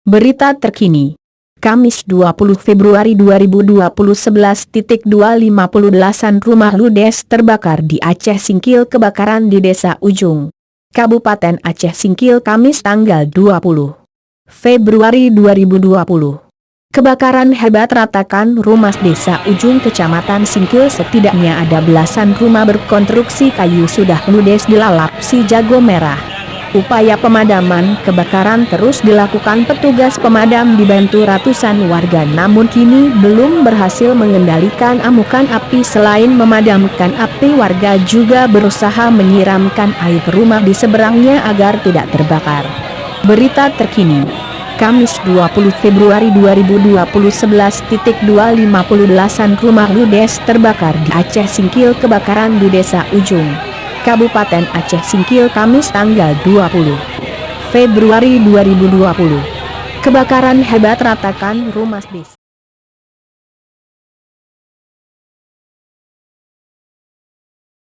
Berita terkini. Kamis 20 Februari 2020 11.25 belasan rumah ludes terbakar di Aceh Singkil. Kebakaran di Desa Ujung, Kabupaten Aceh Singkil Kamis tanggal 20 Februari 2020. Kebakaran hebat ratakan rumah Desa Ujung Kecamatan Singkil. Setidaknya ada belasan rumah berkonstruksi kayu sudah ludes dilalap si jago merah. Upaya pemadaman kebakaran terus dilakukan petugas pemadam dibantu ratusan warga, namun kini belum berhasil mengendalikan amukan api. Selain memadamkan api, warga juga berusaha menyiramkan air ke rumah di seberangnya agar tidak terbakar. Berita terkini. Kamis 20 Februari 2020 11.25 belasan rumah ludes terbakar di Aceh Singkil. Kebakaran di Desa Ujung, Kabupaten Aceh Singkil Kamis tanggal 20 Februari 2020. Kebakaran hebat ratakan rumah desa.